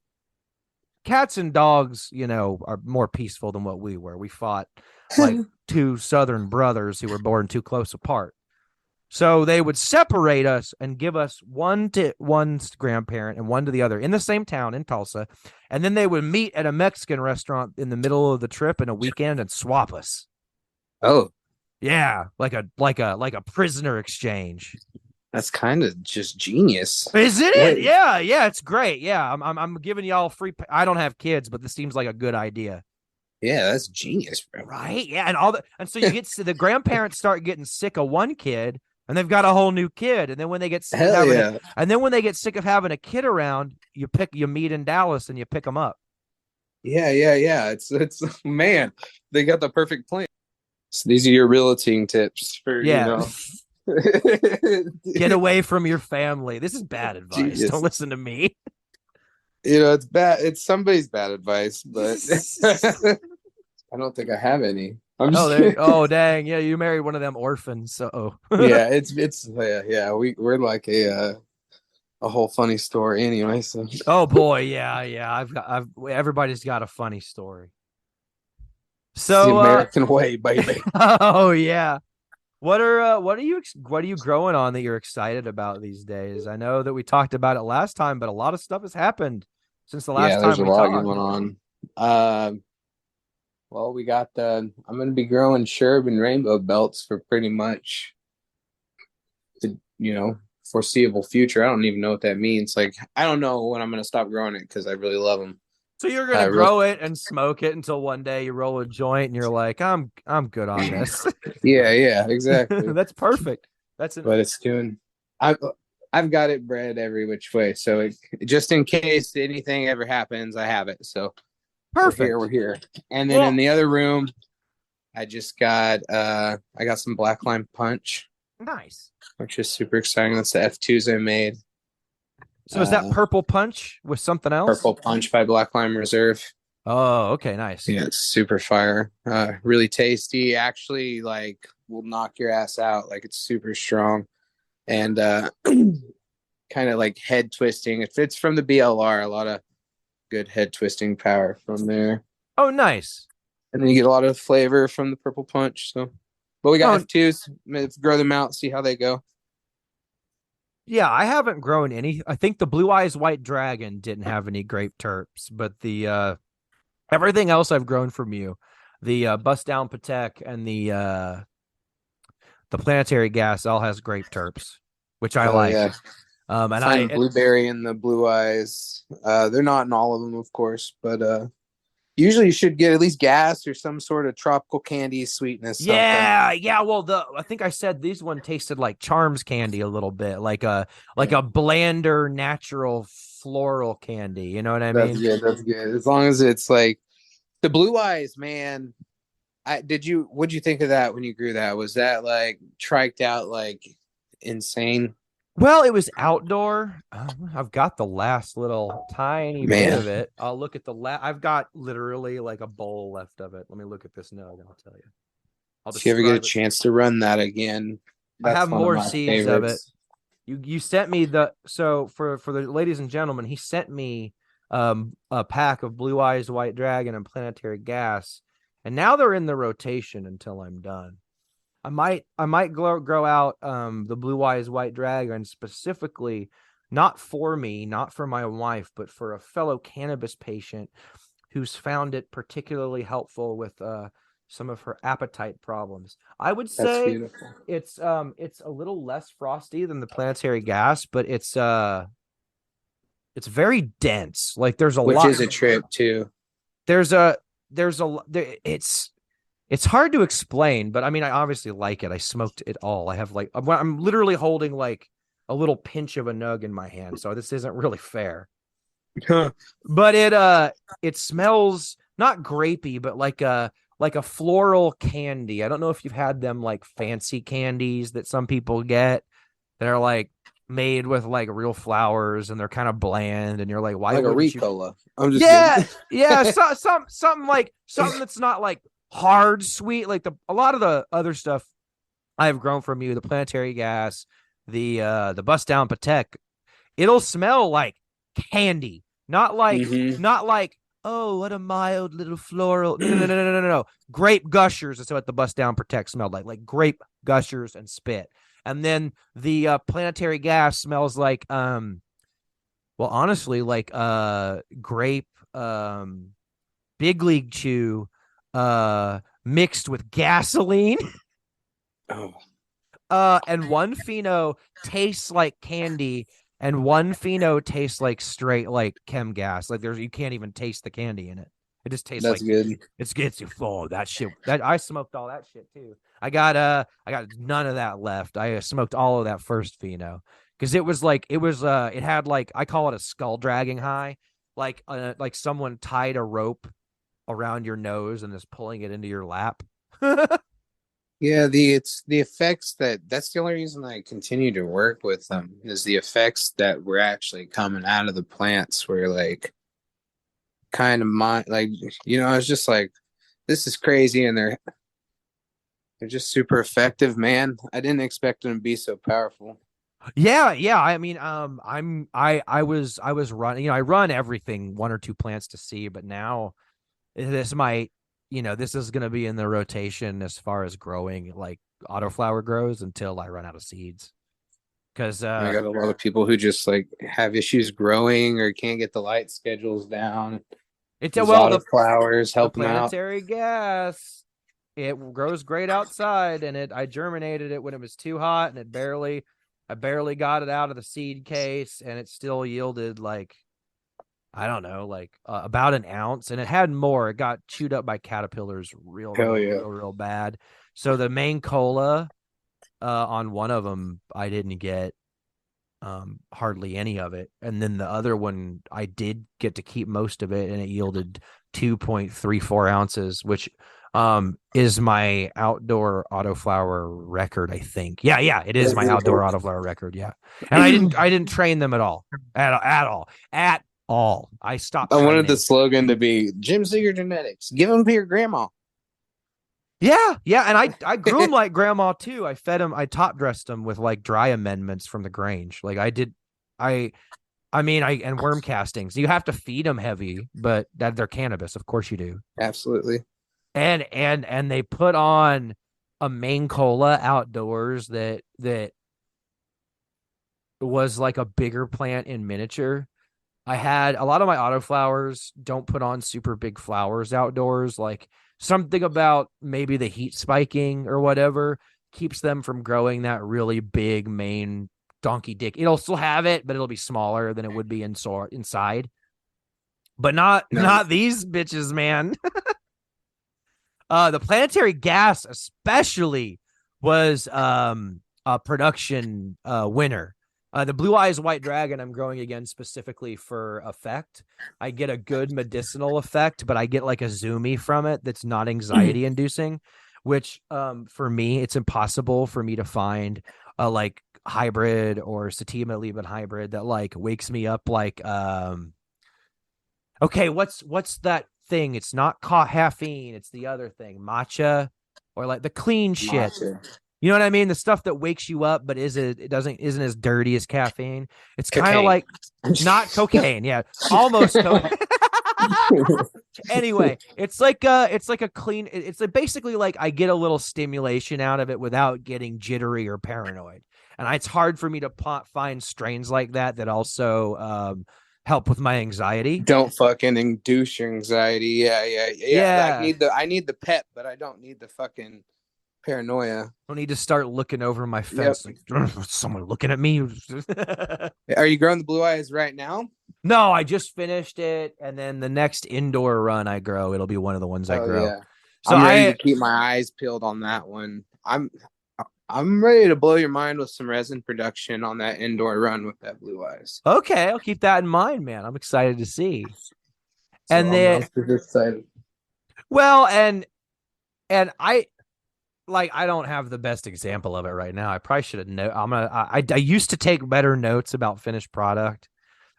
cats and dogs, are more peaceful than what we were. We fought like two Southern brothers who were born too close apart. So they would separate us and give us one to one's grandparent and one to the other in the same town in Tulsa. And then they would meet at a Mexican restaurant in the middle of the trip in a weekend and swap us. Oh, Yeah, like a prisoner exchange. that's kind of just genius. Isn't it? Wait. Yeah, it's great. Yeah, I'm giving y'all free. I don't have kids, but this seems like a good idea. Yeah, that's genius, bro. Right? Yeah, and so you get to the grandparents start getting sick of one kid, and they've got a whole new kid, and then when they get sick Hell of yeah. and then when they get sick of having a kid around, you meet in Dallas and you pick them up. Yeah. It's man, they got the perfect plan. So these are your realting tips for Yeah. Get away from your family. This is bad advice. Genius. Don't listen to me. It's bad. It's somebody's bad advice, but I don't think I have any. I'm just Dang. Yeah, you married one of them orphans. So yeah, it's yeah. We're like a whole funny story anyway. So oh boy, yeah. Everybody's got a funny story. it's the So American way, baby. oh yeah. What are you growing on that you're excited about these days? I know that we talked about it last time, but a lot of stuff has happened since the last There's time a we lot talked. going on. Well, we got I'm going to be growing Sherb and rainbow belts for pretty much the foreseeable future. I don't even know what that means. Like, I don't know when I'm going to stop growing it because I really love them. So you're gonna grow it and smoke it until one day you roll a joint and you're like, I'm good on this. Yeah, exactly. That's perfect. But it's doing. I've got it bred every which way, so just in case anything ever happens, I have it. So perfect. We're here. And then in the other room, I just got I got some black lime punch. Nice. Which is super exciting. That's the F2s I made. So is that purple punch with something else? Purple punch by Black Lime Reserve. Oh, okay, nice. Yeah, it's super fire. Really tasty. Actually, like, will knock your ass out. Like, it's super strong. And kind of like head twisting. It fits from the BLR. A lot of good head twisting power from there. Oh, nice. And then you get a lot of flavor from the purple punch. So, but we got F2s. Let's grow them out, see how they go. Yeah, I haven't grown any. I think the Blue Eyes White Dragon didn't have any grape terps, but the everything else I've grown from you, the Bust Down Patek and the Planetary Gas all has grape terps, which I like. Yeah. And blueberry and the Blue Eyes. They're not in all of them, of course, but usually you should get at least gas or some sort of tropical candy sweetness. Yeah. Well, I think I said this one tasted like Charms candy a little bit, like a blander, natural floral candy. You know what I mean? That's good. As long as it's like the Blue Eyes, man. What'd you think of that when you grew that? Was that like triked out like insane? Well, it was outdoor. I've got the last little tiny bit of it. I'll look at I've got literally like a bowl left of it. Let me look at this nug and I'll tell you. If you ever get a chance to run that again, I have more seeds of it. You sent me so for the ladies and gentlemen, he sent me a pack of Blue Eyes White Dragon and Planetary Gas, and now they're in the rotation until I'm done. I might grow out the Blue Eyes White Dragon specifically, not for me, not for my wife, but for a fellow cannabis patient who's found it particularly helpful with some of her appetite problems. I would say it's a little less frosty than the Planetary Gas, but it's very dense. Like there's a lot, which is a trip too. It's hard to explain, but I mean, I obviously like it. I smoked it all. I have I'm literally holding like a little pinch of a nug in my hand, so this isn't really fair. But it smells not grapey, but like a floral candy. I don't know if you've had them like fancy candies that some people get that are like made with like real flowers, and they're kind of bland, and you're like, why Like a wouldn't you? Ricola. I'm just Yeah, kidding. yeah, something that's not like hard sweet like a lot of the other stuff I've grown from you, the planetary gas, the bust down patek, it'll smell like candy, Mm-hmm. not like, oh, what a mild little floral. No. Grape gushers is what the bust down patek smelled like grape gushers and spit. And then the planetary gas smells like well, honestly, like grape big league chew mixed with gasoline. Oh, And one pheno tastes like candy, and one pheno tastes like straight like chem gas. Like you can't even taste the candy in it. It just tastes that's like good. it gets you full. That shit. That I smoked all that shit too. I got none of that left. I smoked all of that first pheno because it had like, I call it a skull dragging high, like someone tied a rope around your nose and is pulling it into your lap. Yeah, it's the effects that's the only reason I continue to work with them is the effects that were actually coming out of the plants were like kind of like I was just like, this is crazy, and they're just super effective, man. I didn't expect them to be so powerful. Yeah. I mean, I was running, I run everything, one or two plants to see, but now this might, this is going to be in the rotation as far as growing, like autoflower grows until I run out of seeds. Because I got a lot of people who just like have issues growing or can't get the light schedules down. it's These well, autoflowers the help them out. planetary gas, it grows great outside, and I germinated it when it was too hot, and I barely got it out of the seed case, and it still yielded like, I don't know, like about an ounce, and it had more. It got chewed up by caterpillars Hell yeah. real bad. So the main cola on one of them, I didn't get hardly any of it, and then the other one, I did get to keep most of it, and it yielded 2.34 ounces, which is my outdoor autoflower record, I think. Yeah, it is my outdoor autoflower record. Yeah, and I didn't train them at all, at all. I stopped I wanted training. the slogan to be Gemseeker Genetics. Give them to your grandma. Yeah, and I grew them like grandma too. I fed them, I top dressed them with like dry amendments from the Grange. Like I did, and worm castings. You have to feed them heavy, but that they're cannabis, of course you do. Absolutely. And they put on a main cola outdoors that was like a bigger plant in miniature. I had a lot of my autoflowers don't put on super big flowers outdoors. Like something about maybe the heat spiking or whatever keeps them from growing that really big main donkey dick. It'll still have it, but it'll be smaller than it would be inside. But not these bitches, man. The planetary gas especially was a production winner. The Blue Eyes White Dragon I'm growing again specifically for effect. I get a good medicinal effect, but I get like a zoomy from it that's not anxiety inducing, which for me, it's impossible for me to find a like hybrid or sativa Lieben hybrid that like wakes me up like okay, what's that thing? It's not caffeine, it's the other thing, matcha, or like the clean shit. Matcha. You know what I mean? The stuff that wakes you up, but isn't as dirty as caffeine. It's kind of like not cocaine, yeah, almost cocaine. Anyway, it's like a clean. It's like basically like I get a little stimulation out of it without getting jittery or paranoid, and it's hard for me to find strains like that also help with my anxiety. Don't fucking induce your anxiety. Yeah. I need the pep, but I don't need the fucking paranoia. I don't need to start looking over my fence. Like, someone looking at me. Are you growing the Blue Eyes right now? No, I just finished it, and then the next indoor run I grow, it'll be one of the ones I grow. Yeah. So I'm ready to keep my eyes peeled on that one. I'm ready to blow your mind with some resin production on that indoor run with that Blue Eyes. Okay, I'll keep that in mind, man. I'm excited to see. So and then, I'm super excited. well, and I like I don't have the best example of it right now. I probably should have I used to take better notes about finished product,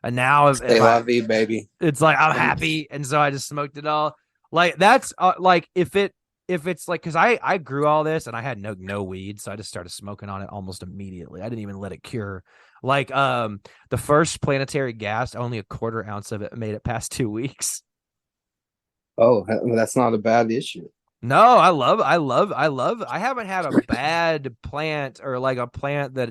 and now Stay la vie, baby. it's like I'm happy, and so I just smoked it all. Like that's like if it's like, because I grew all this and I had no weed, so I just started smoking on it almost immediately. I didn't even let it cure. Like the first planetary gas, only a quarter ounce of it made it past 2 weeks. Oh, that's not a bad issue. No, I haven't had a bad plant, or like a plant that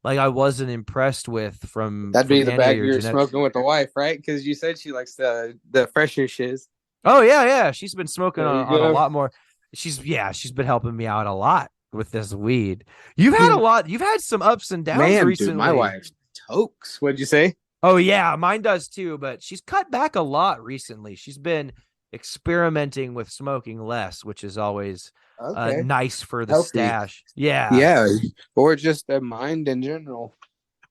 like I wasn't impressed with That'd be the any bag of your you're genetics. smoking with the wife, right? Because you said she likes the fresher shiz. Oh yeah. She's been smoking There you on a go. lot more. She's been helping me out a lot with this weed. You've had some ups and downs Man, dude, my recently. wife tokes. What'd you say? Oh yeah, mine does too, but she's cut back a lot recently. She's been experimenting with smoking less, which is always Okay. nice for the Healthy. stash. Yeah. Yeah. Or just a mind in general.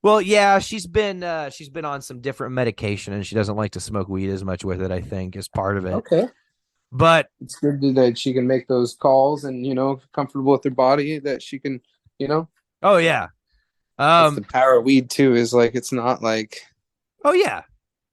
Well, yeah, she's been on some different medication, and she doesn't like to smoke weed as much with it, I think, is part of it. Okay. But It's good that she can make those calls and, comfortable with her body, that she can, oh yeah. that's the power of weed too, is like, it's not like Oh yeah.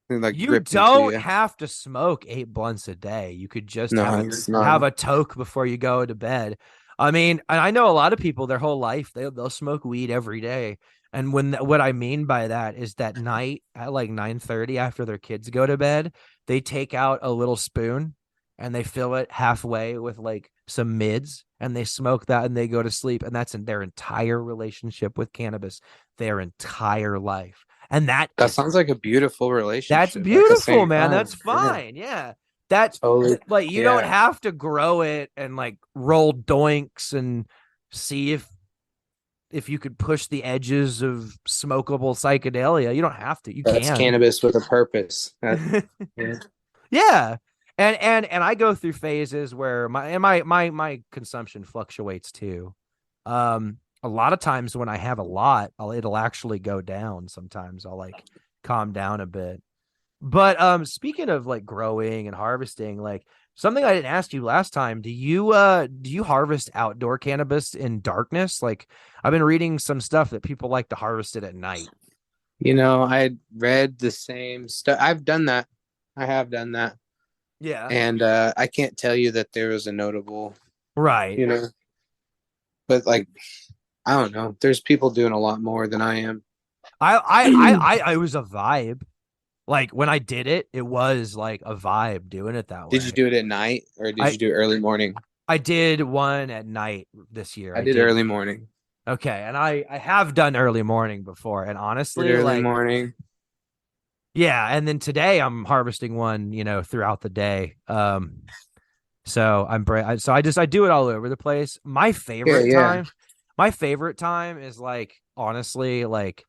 You ripped into don't you. have to smoke 8 blunts a day. You could just It's not. have a toke before you go to bed. I mean, and I know a lot of people their whole life they'll smoke weed every day. And what I mean by that is that night at like 9:30 after their kids go to bed, they take out a little spoon and they fill it halfway with like some mids, and they smoke that and they go to sleep. And that's in their entire relationship with cannabis, their entire life. And That sounds like a beautiful relationship. that's at the beautiful, same man. time. That's fine. Yeah. That's Totally. like you don't have to grow it and like roll doinks and see if you could push the edges of smokable psychedelia. You don't have to. You That's can. cannabis with a purpose. Yeah. Yeah. And I go through phases where my consumption fluctuates too. A lot of times when I have a lot, it'll actually go down. Sometimes I'll like calm down a bit. But speaking of like growing and harvesting, like something I didn't ask you last time, do you harvest outdoor cannabis in darkness? Like I've been reading some stuff that people like to harvest it at night. I read the same stuff. I've done that. I have done that. Yeah. And I can't tell you that there was a notable, Right. But like, I don't know. There's people doing a lot more than I am. I was a vibe. Like when I did it, it was like a vibe doing it that way. Did you do it at night or did you do early morning? I did one at night this year. I did early morning. Okay, and I have done early morning before, and honestly, early morning. Yeah, and then today I'm harvesting one, throughout the day. So I do it all over the place. My favorite time is like honestly like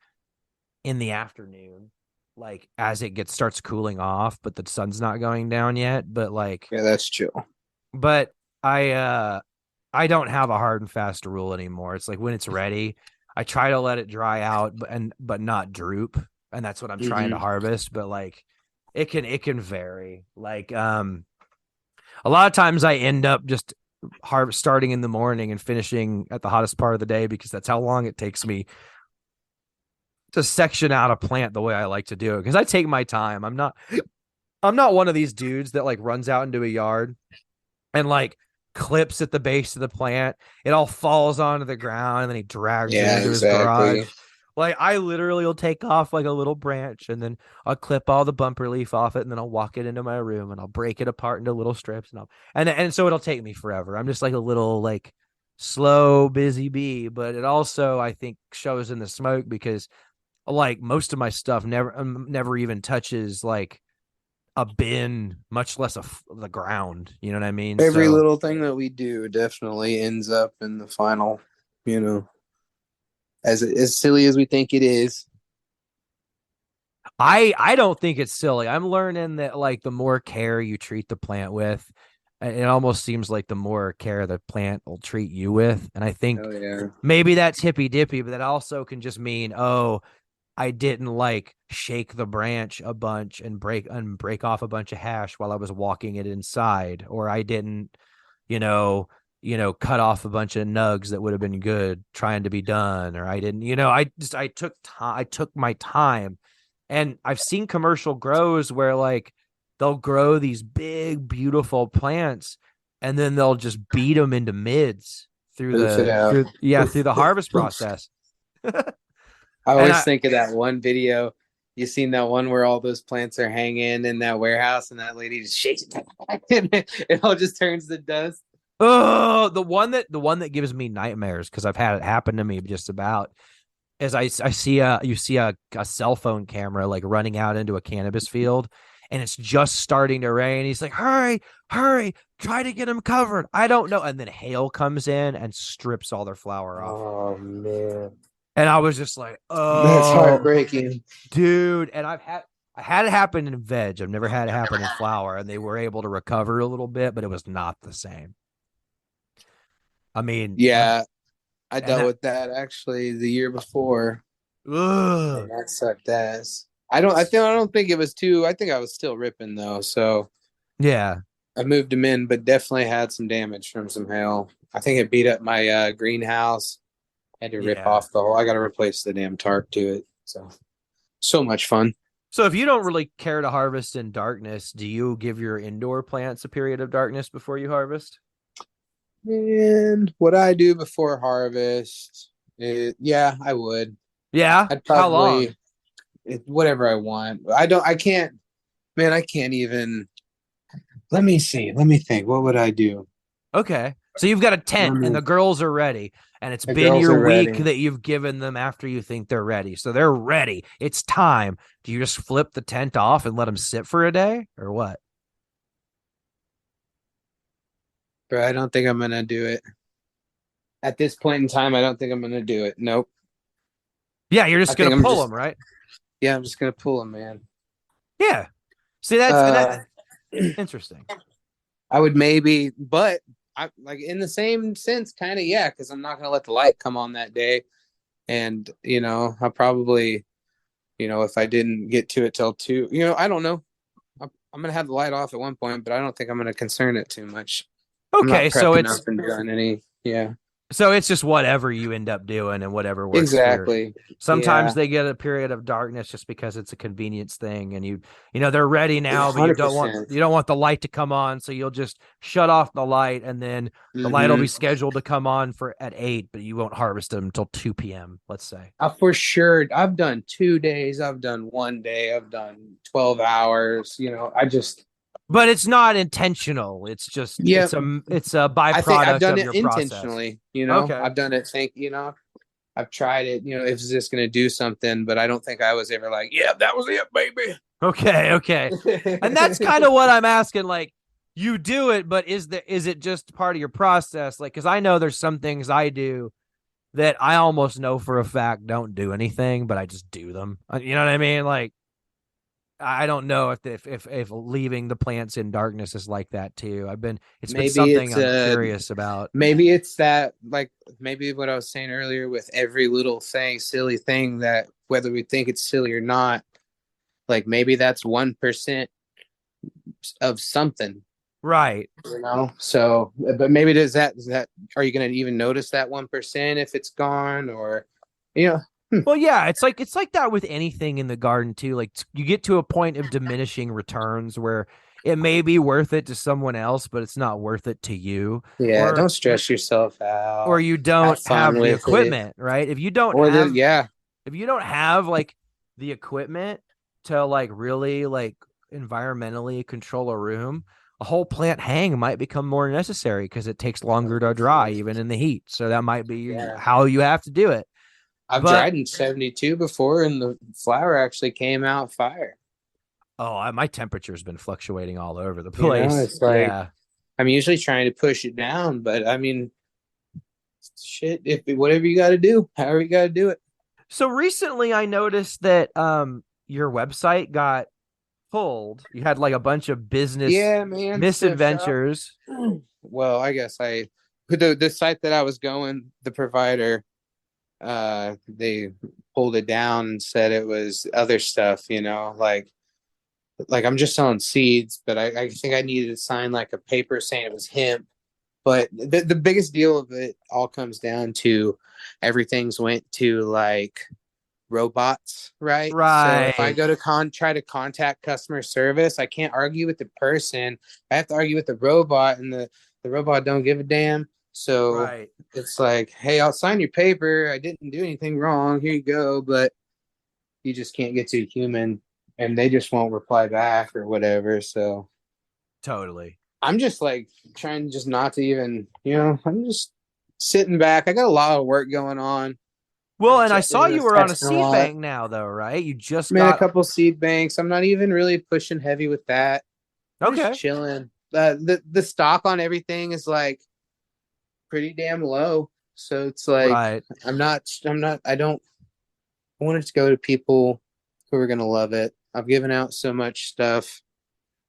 in the afternoon, like as it starts cooling off, but the sun's not going down yet. But like, yeah, that's chill. But I don't have a hard and fast rule anymore. It's like when it's ready, I try to let it dry out, but not droop, and that's what I'm trying to harvest. But like, it can vary. Like a lot of times I end up just starting in the morning and finishing at the hottest part of the day because that's how long it takes me to section out a plant the way I like to do it. Because I take my time. I'm not one of these dudes that like runs out into a yard and like clips at the base of the plant. It all falls onto the ground and then he drags it into his garage. Like I literally will take off like a little branch and then I'll clip all the bumper leaf off it and then I'll walk it into my room and I'll break it apart into little strips and so it'll take me forever. I'm just like a little like slow, busy bee, but it also I think shows in the smoke because like most of my stuff never even touches like a bin, much less the ground. You know what I mean? Every little thing that we do definitely ends up in the final, as silly as we think it is. I don't think it's silly. I'm learning that like the more care you treat the plant with, it almost seems like the more care the plant will treat you with. And I think maybe that's hippy dippy, but that also can just mean, I didn't like shake the branch a bunch and break off a bunch of hash while I was walking it inside, or I didn't, cut off a bunch of nugs that would have been good trying to be done, or I didn't, I took time, I took my time. And I've seen commercial grows where like they'll grow these big, beautiful plants and then they'll just beat them into mids through Oof it out. through the harvest process. I And always think of that one video. You seen that one where all those plants are hanging in that warehouse and that lady just shakes it and it all just turns to dust. oh, the one that gives me nightmares because I've had it happen to me just about is I see you see a cell phone camera like running out into a cannabis field and it's just starting to rain. He's like, hurry, try to get him covered. I don't know. And then hail comes in and strips all their flower off. Oh man. And I was just like, That's oh, heartbreaking. dude. And I had it happen in veg. I've never had it happen in flower, and they were able to recover a little bit, but it was not the same. I mean, Yeah, I dealt with that actually the year before. ugh. And that sucked ass. I don't think it was too. I think I was still ripping though, so Yeah. I moved them in, but definitely had some damage from some hail. I think it beat up my greenhouse. Had to rip off the whole. I got to replace the damn tarp to it. So much fun. So if you don't really care to harvest in darkness, do you give your indoor plants a period of darkness before you harvest? And what I do before harvest, yeah, I would. Yeah. I'd How long? probably whatever I want. I can't, man. I can't even. Let me see. Let me think. What would I do? Okay. So you've got a tent and the girls are ready, and it's The been girls your are week ready. that you've given them after you think they're ready. So they're ready. It's time. Do you just flip the tent off and let them sit for a day or what? But I don't think I'm gonna do it. At this point in time, I don't think I'm gonna do it. Nope. Yeah, you're I just think going to I'm pull just. them, right? Yeah, I'm just gonna pull them, man. Yeah. See, that's interesting. I would maybe, but I like in the same sense, kind of, yeah, because I'm not gonna let the light come on that day, and I probably, if I didn't get to it till 2, I don't know. I'm gonna have the light off at one point, but I don't think I'm gonna concern it too much. I'm Okay, not so prepping it's up and doing any. Yeah, just whatever you end up doing and whatever works for your. exactly. Sometimes Yeah, they get a period of darkness just because it's a convenience thing, and they're ready now, but you don't want 100%. the light to come on, so you'll just shut off the light, and then the light will be scheduled to come on for at 8, but you won't harvest them until 2 p.m. Let's say. For sure. I've done 2 days. I've done one day. I've done 12 hours. I just. But it's not intentional. It's just Yeah, it's a I think I've byproduct done of it your process. intentionally. Okay. I've done it. I've tried it. If it's just going to do something, but I don't think I was ever like, yeah, that was it, baby. Okay. And that's kind of what I'm asking. Like, you do it, but is it just part of your process? Like, because I know there's some things I do that I almost know for a fact don't do anything, but I just do them. You know what I mean? Like, I don't know if leaving the plants in darkness is like that too. It's been maybe something it's I'm curious about. maybe it's that, like, maybe what I was saying earlier with every little thing, silly thing, that whether we think it's silly or not, like maybe that's 1% of something. Right. So, but maybe does that are you going to even notice that 1% if it's gone, or you know Well, yeah, it's like that with anything in the garden too. Like you get to a point of diminishing returns where it may be worth it to someone else, but it's not worth it to you. yeah, Or don't stress yourself or out. you Have don't fun have the with it. equipment, right? If you don't Or have yeah, if you don't have like the equipment to like really like environmentally control a room, a whole plant hang might become more necessary because it takes longer to dry even in the heat. So that might be yeah. how you have to do it. I've But dried in 72 before, and the flower actually came out fire. my temperature's been fluctuating all over the place. It's like Yeah. I'm usually trying to push it down, but I mean, shit. If whatever you got to do, however you got to do it. So recently I noticed that your website got pulled. You had like a bunch of business Yeah, man. misadventures. Well, I guess the site that I was going, the provider, they pulled it down and said it was other stuff, like I'm just selling seeds, but I think I needed to sign like a paper saying it was hemp, But the biggest deal of it all comes down to everything's went to like robots, right? So if I Right. go to try to contact customer service, I can't argue with the person. I have to argue with the robot, and the robot don't give a damn. So Right. it's like, hey, I'll sign your paper. I didn't do anything wrong. Here you go. But you just can't get to a human, and they just won't reply back or whatever. So Totally. I'm just like trying just not to even, I'm just sitting back. I got a lot of work going on. Well, and I saw you were on a Texting a seed lot. bank now, though, right? You just Made a got. couple seed banks. I'm not even really pushing heavy with that. I'm just Okay. chilling. The stock on everything is like pretty damn low. So it's like Right. I want it to go to people who are gonna love it. I've given out so much stuff.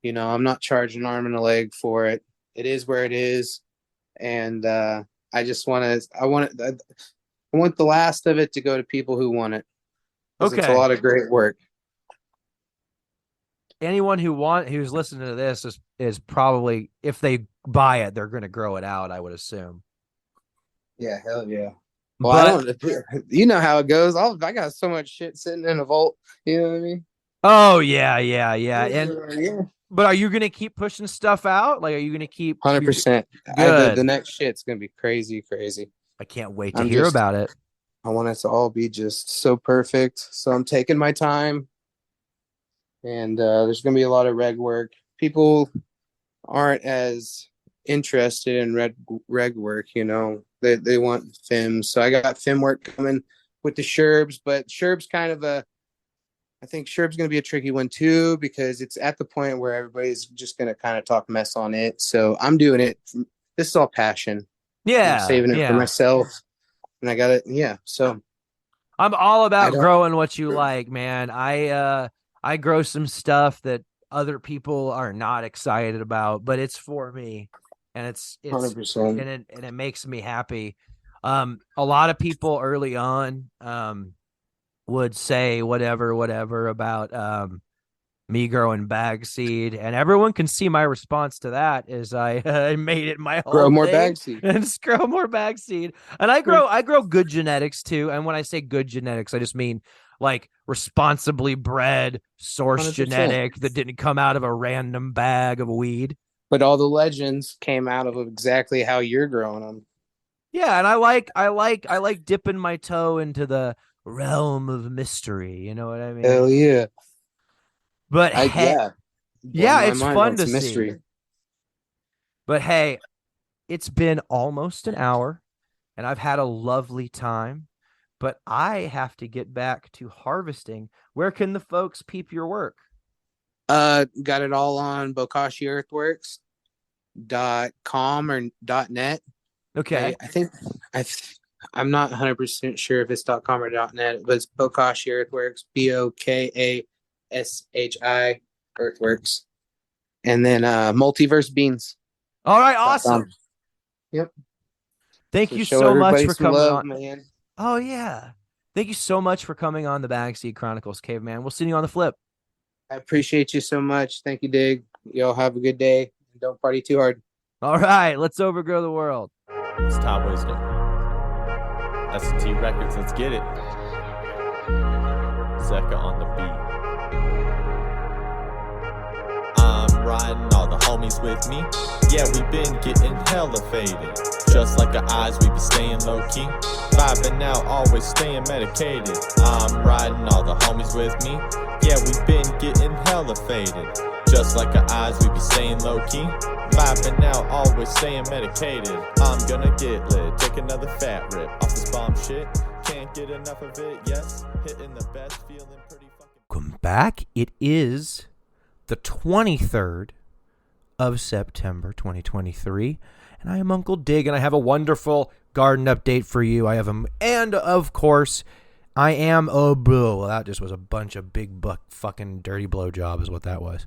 I'm not charging an arm and a leg for it. It is where it is. And I just I want the last of it to go to people who want it. Because it's a Okay. lot of great work. Anyone who's listening to this is probably, if they buy it, they're going to grow it out, I would assume. Yeah, hell yeah. Well, But you know how it goes. I got so much shit sitting in a vault. You know what I mean? oh yeah. And Yeah, but are you going to keep pushing stuff out? Like, are you going to keep 100%. good? The next shit's gonna be crazy, crazy. I can't wait to hear about it. I want it to all be just so perfect. So I'm taking my time, and there's gonna be a lot of reg work. People aren't as interested in reg work. They want FIMs. So I got FIM work coming with the Sherbs, but Sherb's I think Sherb's going to be a tricky one too, because it's at the point where everybody's just going to kind of talk mess on it. So I'm doing it. This is all passion. I'm saving it for myself, and I got it. Yeah. So I'm all about growing what you like, man. I grow some stuff that other people are not excited about, but it's for me, and it's 100%. and it makes me happy. A lot of people early on would say whatever about me growing bag seed, and everyone can see my response to that is I made it my whole Grow more thing bag seed. and just grow more bag seed. And I grow good genetics too. And when I say good genetics, I just mean like responsibly bred source 100%. genetic that didn't come out of a random bag of weed. But all the legends came out of exactly how you're growing them. Yeah, and I like dipping my toe into the realm of mystery. You know what I mean? Hell yeah. But yeah, it's fun to mystery. see. But hey, it's been almost an hour, and I've had a lovely time. But I have to get back to harvesting. Where can the folks peep your work? Got it all on bokashiearthworks.com or .net. Okay. I think I'm not 100% sure if it's .com or .net, but it's Bokashi Earthworks, BOKASHI Earthworks, and then Multiverse Beans. All right, awesome. Yep. Thank you so much for coming on, man. Oh yeah, thank you so much for coming on the Bagseed Chronicles, Caveman. We'll see you on the flip. I appreciate you so much. Thank you, Dig. Y'all have a good day. Don't party too hard. All right, let's overgrow the world. It's Top Wisdom. S&T Records, let's get it. Zeka on the beat. I'm riding, all the homies with me. Yeah, we been getting hella faded. Just like our eyes, we be staying low-key. Vibing out, always staying medicated. I'm riding, all the homies with me. Yeah, we been getting hella faded. Just like our eyes, we be staying low-key. Vibing out, always staying medicated. I'm gonna get lit, take another fat rip off this bomb shit. Can't get enough of it, yes. Hitting the best, feeling pretty fucking... Welcome back. It is the 23rd of September, 2023. And I am Uncle Dig, and I have a wonderful garden update for you. And of course, I am that just was a bunch of big buck fucking dirty blowjob is what that was.